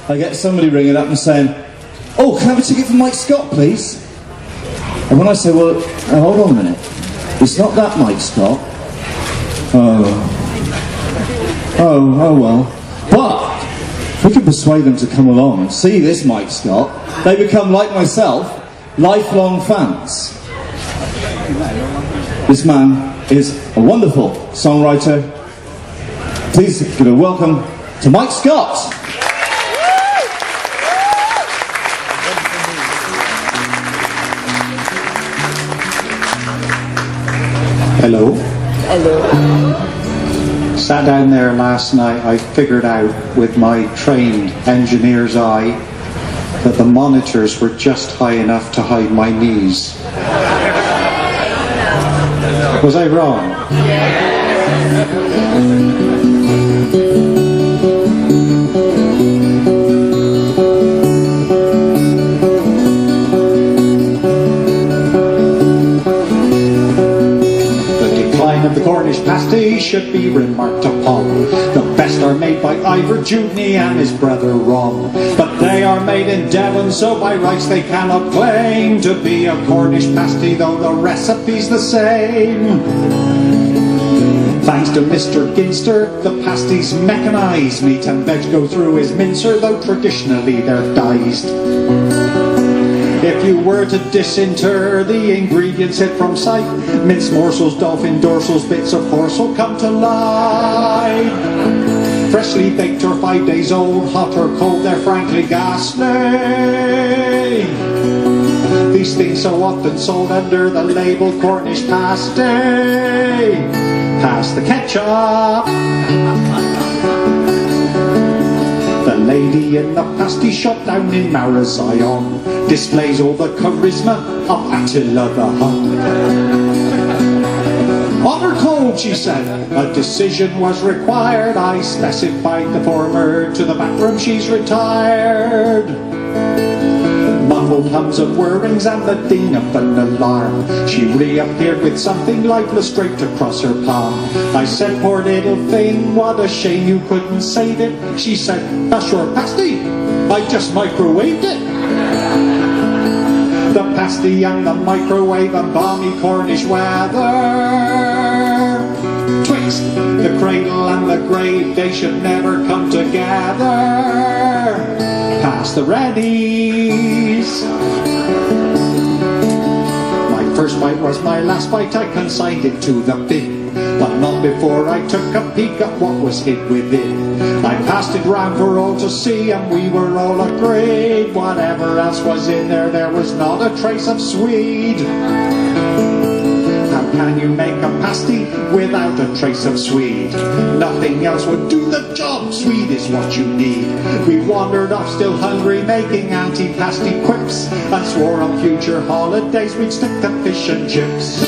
I get somebody ringing up and saying, "Oh, can I have a ticket for Mike Scott, please?" And when I say, "Well, hold on a minute, it's not that Mike Scott." Oh well. But if we could persuade them to come along and see this Mike Scott, they become, like myself, lifelong fans. This man is a wonderful songwriter. Please give a welcome to Mike Scott. Hello. Hello. Sat down there last night, I figured out with my trained engineer's eye that the monitors were just high enough to hide my knees. Was I wrong? The Cornish pasty should be remarked upon. The best are made by Ivor Jutney and his brother Ron. But they are made in Devon, so by rights they cannot claim to be a Cornish pasty, though the recipe's the same. Thanks to Mr. Ginster, the pasties mechanise. Meat and veg go through his mincer, though traditionally they're diced. If you were to disinter the ingredients hid from sight, minced morsels, dolphin dorsals, bits of horse will come to life. Freshly baked or 5 days old, hot or cold, they're frankly ghastly. These things so often sold under the label Cornish pasty. Pass the ketchup. The lady in the pasty shop down in Marazion displays all the charisma of Attila the Hun. On her code, she said, a decision was required. I specified the former, to the back room she's retired. Muffled hums of whirrings and the ding of an alarm. She reappeared with something lifeless draped across her palm. I said, poor little thing, what a shame you couldn't save it. She said, that's your pasty, I just microwaved it. The pasty and the microwave and balmy Cornish weather. Twixt the cradle and the grave, they should never come together. Pass the readies. My first bite was my last bite, I consigned it to the bin. But not before I took a peek at what was hid within. I passed it round for all to see, and we were all agreed. Whatever else was in there, there was not a trace of swede. How can you make a pasty without a trace of swede? Nothing else would do the job, swede is what you need. We wandered off still hungry, making anti-pasty quips, and swore on future holidays we'd stick to fish and chips.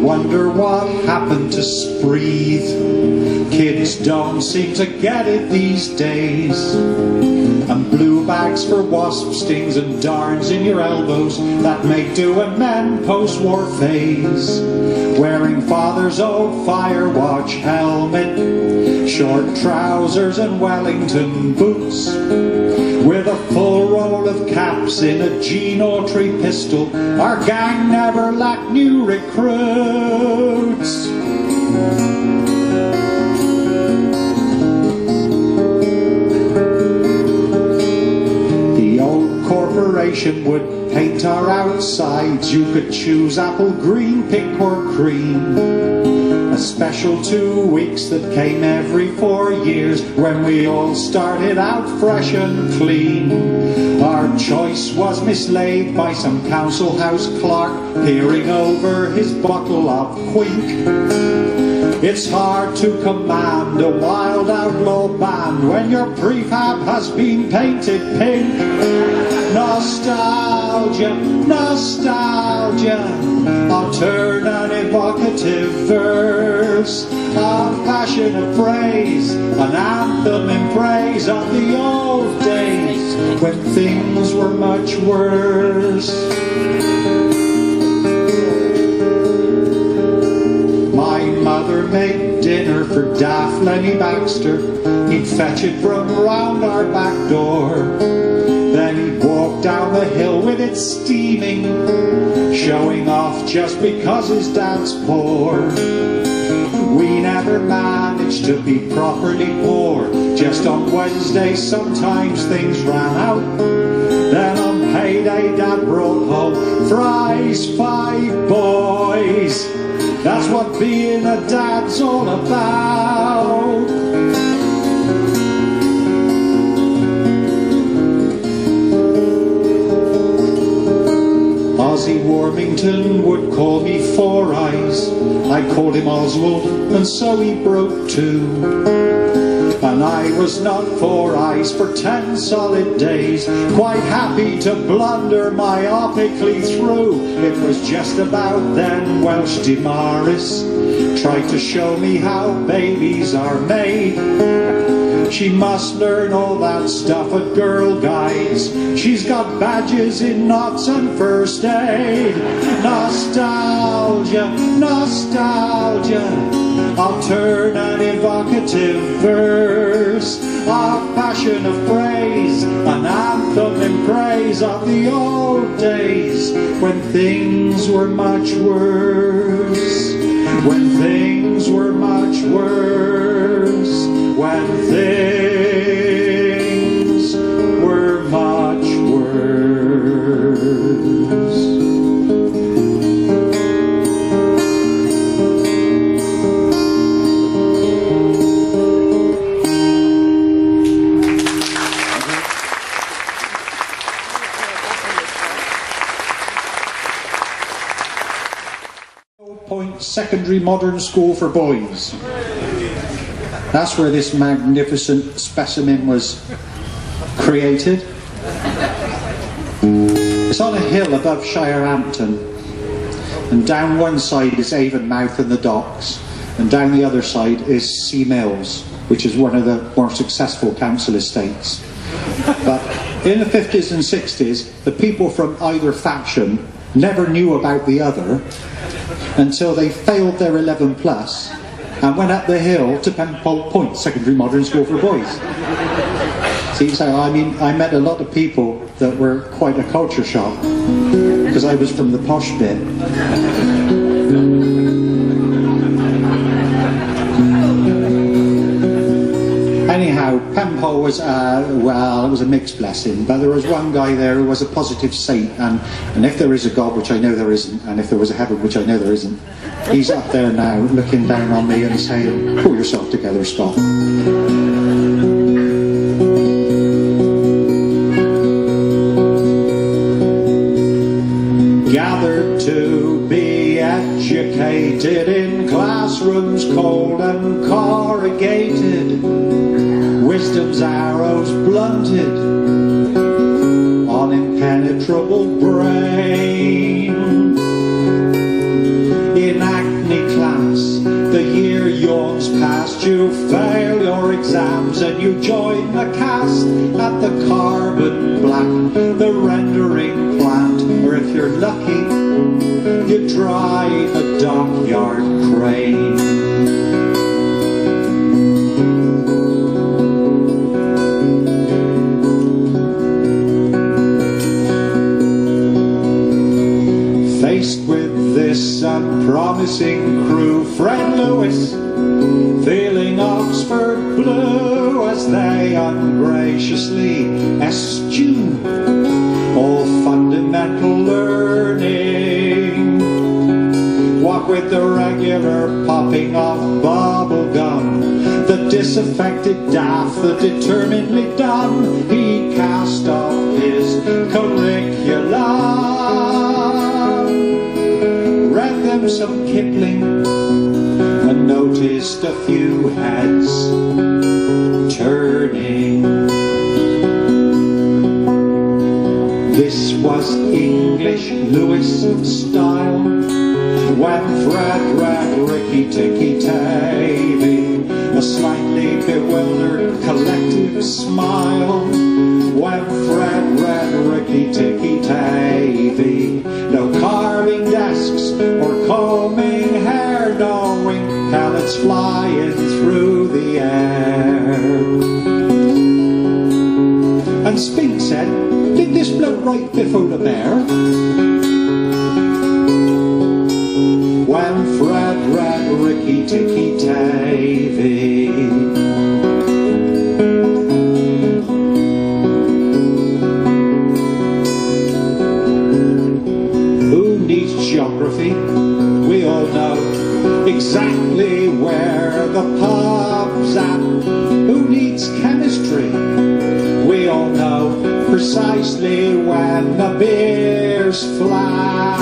Wonder what happened to Spreeth. Kids don't seem to get it these days. And blue bags for wasp stings and darns in your elbows that make do a men post-war phase. Wearing father's old Firewatch helmet, short trousers and Wellington boots, with a full roll of caps in a Gene Autry pistol. Our gang never lacked new recruits. The old corporation would paint our outsides. You could choose apple green, pink or cream. A special 2 weeks that came every 4 years, when we all started out fresh and clean. Our choice was mislaid by some council house clerk peering over his bottle of quink. It's hard to command a wild outlaw band when your prefab has been painted pink. Nostalgia, nostalgia, I'll turn an evocative verse. verse, a passionate phrase, an anthem in praise of the old days when things were much worse. My mother made dinner for daft Lenny Baxter. He'd fetch it from round our back door. Then he'd walk down the hill with it steaming, showing off just because his dad's poor. We never managed to be properly poor. Just on Wednesday sometimes things ran out. Then on payday Dad brought home fries, 5 boys. That's what being a dad's all about. Ozzy Warmington would call me Four Eyes. I called him Oswald, and so he broke too. And I was not Four Eyes for 10 solid days, quite happy to blunder myopically through. It was just about then Welsh Demaris tried to show me how babies are made. She must learn all that stuff at Girl Guides. She's got badges in knots and first aid. Nostalgia, nostalgia, alternate evocative verse, a passion of praise, an anthem in praise of the old days when things were much worse. When things were much worse. When things were much worse. Point Secondary Modern School for Boys. That's where this magnificent specimen was created. It's on a hill above Shirehampton, and down one side is Avonmouth and the docks, and down the other side is Sea Mills, which is one of the more successful council estates. But in the 50s and 60s, the people from either faction never knew about the other until they failed their 11 plus and went up the hill to Penpole Point Secondary Modern School for Boys. See, so I mean, I met a lot of people that were quite a culture shock because I was from the posh bit. Anyhow, Penpole was, well, it was a mixed blessing, but there was one guy there who was a positive saint, and if there is a God, which I know there isn't, and if there was a heaven, which I know there isn't, he's up there now looking down on me and saying, pull yourself together, Scott. Gathered to be educated in classrooms cold and corrugated, wisdom's arrows blunted on impenetrable brain. In acne class, the year yawns past, you fail your exams and you join the cast at the carbon black, the rendering plant, or if you're lucky, you drive a dockyard crane. Faced with this unpromising crew, friend Lewis, feeling Oxford blue as they ungraciously eschew all fundamental learning. What with the regular popping of bubble gum, the disaffected daft, the determinedly dumb, he cast off his curriculum. Read them some Kipling and noticed a few heads turning. This was English Lewis style, when Fred read Ricky Tikki Tavi, a slightly bewildered collective smile. When Fred read Ricky Tikki Tavi, no carving desks or combing hair, knowing pellets flying through the air. And Spink said, did this bloke write Biffo the Bear? When Fred read Ricky Tikki Tavi, who needs geography? We all know exactly where the pub's at. Who needs chemistry? We all know precisely when the beer's flat.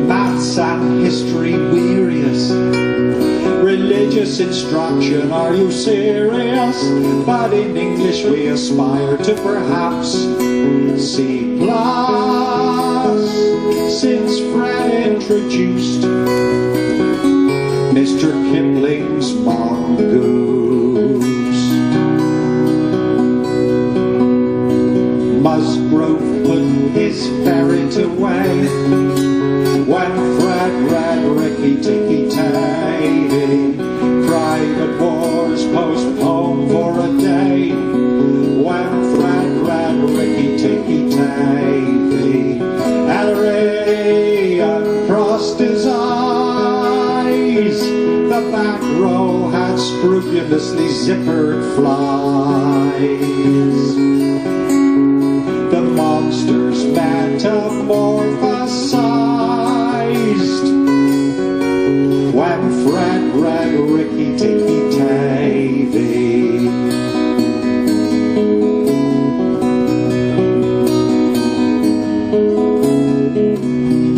Maths and history weary us. Religious instruction, are you serious? But in English we aspire to perhaps C+. Since Fred introduced Mr. Kipling's mongoose. Musgrove put his ferret away when Fred read Ricky Tikki Tavi. Private wars postponed for a day when Fred read Ricky Tikki Tavi. Ellery uncrossed his eyes. The back row had scrupulously zippered flies. The monsters metamorphosized when Fred read Ricky Tikki Tavi.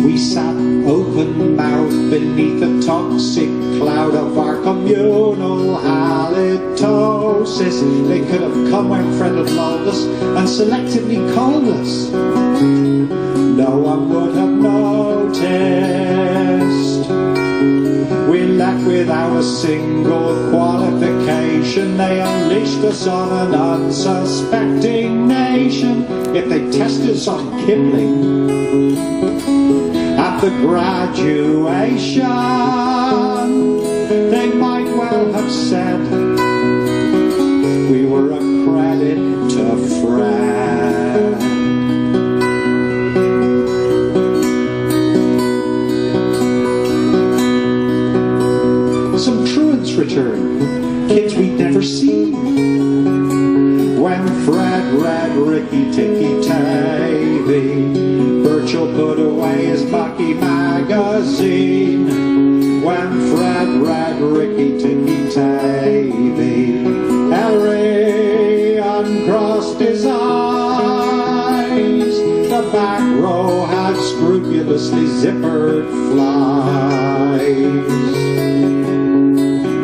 We sat open-mouthed beneath a toxic cloud of our communal halitosis. They could have come when Fred had lulled us and selectively called us. No one would have noticed. We left without a single qualification. They unleashed us on an unsuspecting nation. If they tested us on Kipling at the graduation, they might well have said we were a credit to Fred. Some truants returned, kids we'd never seen. When Fred read Ricky Tikki Tavi, Birchall put away his Marquee magazine. When Fred read Ricky Tikki Tavi, Ellery uncrossed his eyes. The back row had scrupulously zippered flies.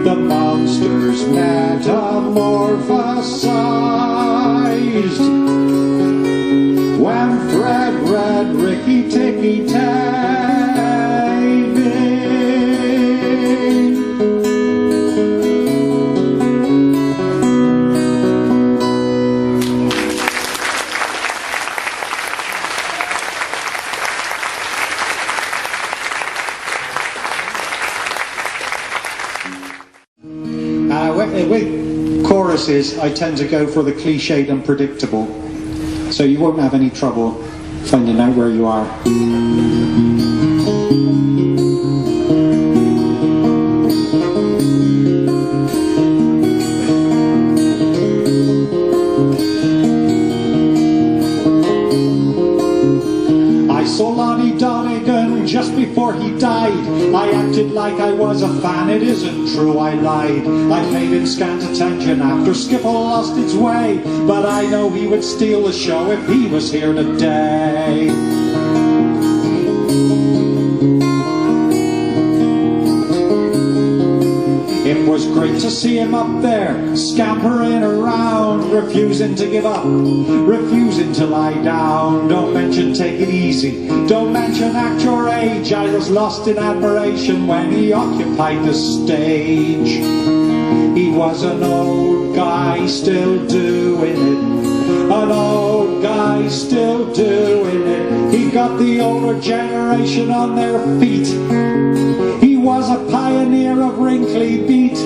The monsters metamorphosized when Fred read Ricky Tikki Tavi. With choruses, I tend to go for the cliched and predictable, so you won't have any trouble finding out where you are. I saw Lonnie Donegan just before he died. I acted like I was a fan, it isn't true, I lied. I paid him scant attention after Skiffle lost its way, but I know he would steal the show if he was here today. It was great to see him up there, scampering around, refusing to give up, refusing to lie down. Don't mention take it easy, don't mention act your age. I was lost in admiration when he occupied the stage. He was an old guy still doing it, an old guy still doing it. He got the older generation on their feet. He was a pioneer of wrinkly beat.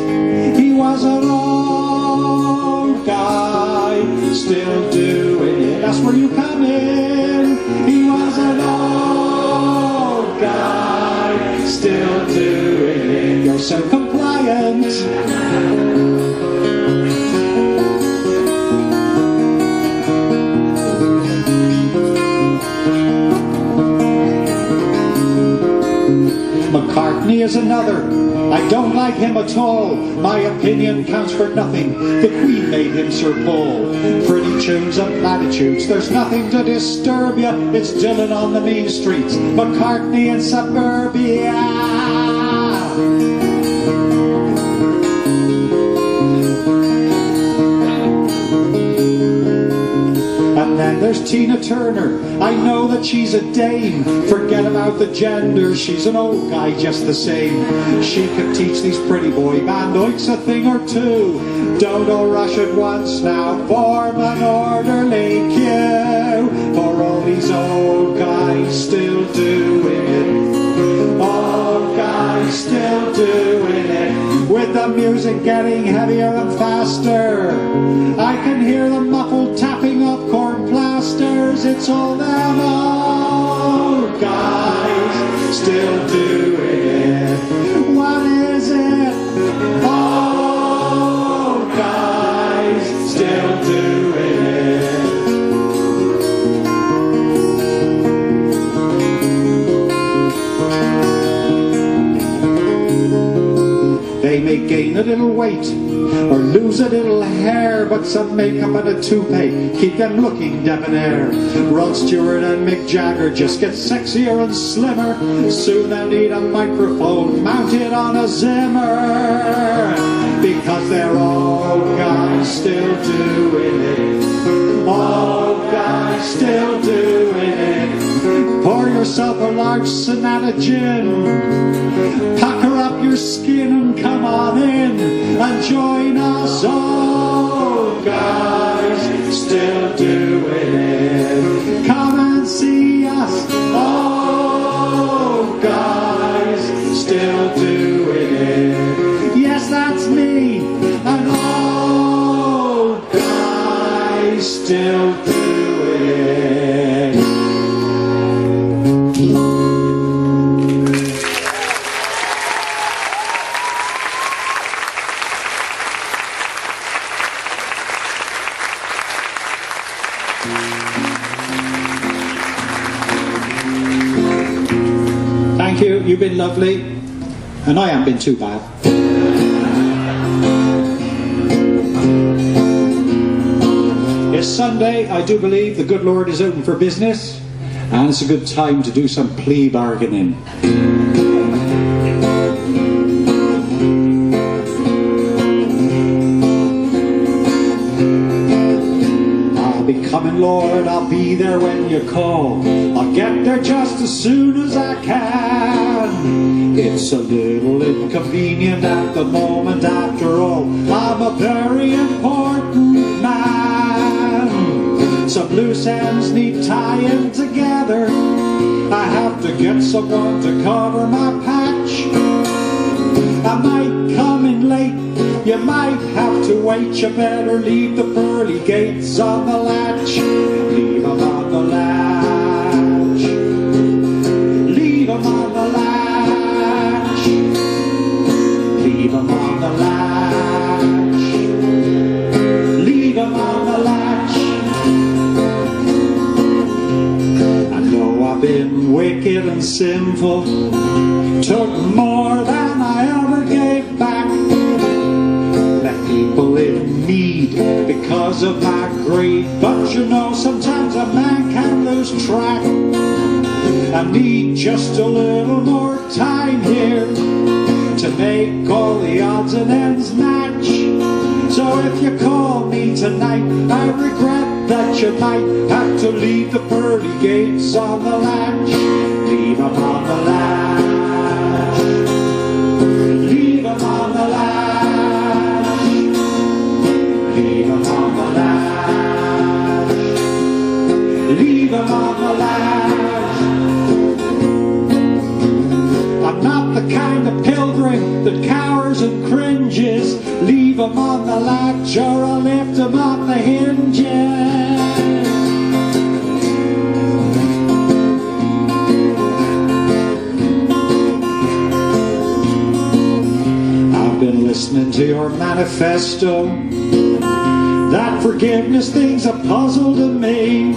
He was an old guy still doing it. That's where you come in. He was an old guy still doing it. You're so compliant. McCartney is another. I don't like him at all. My opinion counts for nothing. The Queen made him Sir Paul. Pretty tunes and platitudes, there's nothing to disturb ya. It's Dylan on the mean streets, McCartney in suburbia. And then there's Tina Turner. I know that she's a dame. Forget about the gender, she's an old guy just the same. She could teach these pretty boy bandoids a thing or two. Don't all rush at once now, form an orderly queue. For all these old guys still doing it, old guys still doing it. With the music getting heavier and faster, I can hear the muffled tapping of corn plasters. It's all them old guys still doing it. What is it? Old guys still doing it. They may gain a little weight or lose a little hair, but some makeup and a toupee keep them looking debonair. Rod Stewart and Mick Jagger just get sexier and slimmer. Soon they'll need a microphone mounted on a Zimmer, because they're all guys still doing it, all guys still doing it. Pour yourself a large Sonata gin, pucker up your skin and come on in and join us. All guys still doing it. Come and see us. All guys still doing it. Yes, that's me. An old guy still doing it. Thank you, you've been lovely, and I haven't been too bad. It's Sunday, I do believe the good Lord is open for business, and it's a good time to do some plea bargaining. I'll be coming, Lord, I'll be there when you call. I'll get there just as soon as I can. It's a little inconvenient at the moment, after all. I'm a very important man. Some loose ends need tying together. I have to get someone to cover my patch. I might come in late, you might have to wait. You better leave the pearly gates on the latch. Leave them on the latch. Leave them on the latch. Leave them on the latch. Leave them on the latch. I know I've been wicked and sinful, took more than I ever gave back. Left people in need because of my greed. But you know, sometimes a man can lose track. I need just a little more time here. to make all the odds and ends match. So if you call me tonight, I regret that you might have to leave the pearly gates on the latch. Leave 'em on the latch. Leave 'em on the latch. Leave 'em on the latch. Leave 'em on the latch. I'm not the kind of pilgrim that cowers and cringes. Leave 'em on the latch or I'll lift 'em off the hinges. I've been listening to your manifesto. That forgiveness thing's a puzzle to me.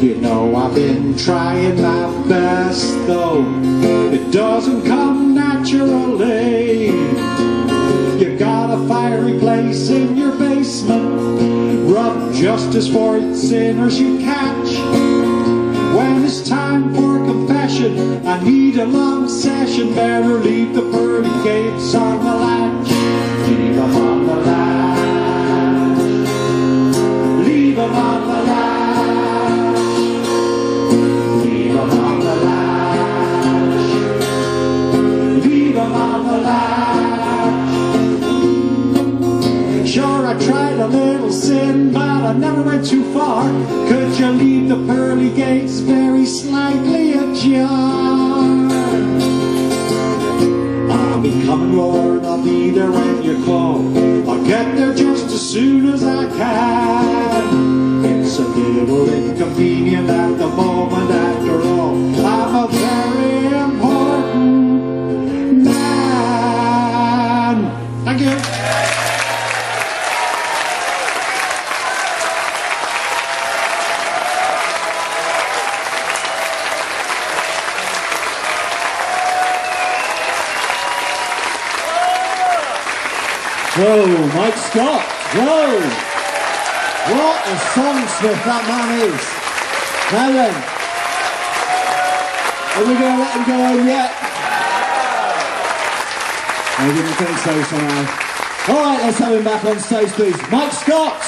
You know I've been trying my best, though it doesn't come naturally. You got a fiery place in your basement. Rub justice for sinners you catch. When it's time for confession, I need a long session. Better leave the pearly gates on the latch. Leave 'em on the latch. Leave 'em on the latch. Leave 'em on the latch. Leave 'em on the latch. Sure, I tried a little sin, but I never went too far. Could you leave the pearly gates very slightly ajar? I'll be coming, Lord, I'll be there when you call. I'll get there just as soon as I can. It's a little inconvenient at the moment, after all. I'm a very important man. Thank you. Whoa, Mike Scott. Whoa. What a songsmith that man is. Now then, are we going to let him go home yet? I didn't think so somehow. All right, let's have him back on stage, please. Mike Scott.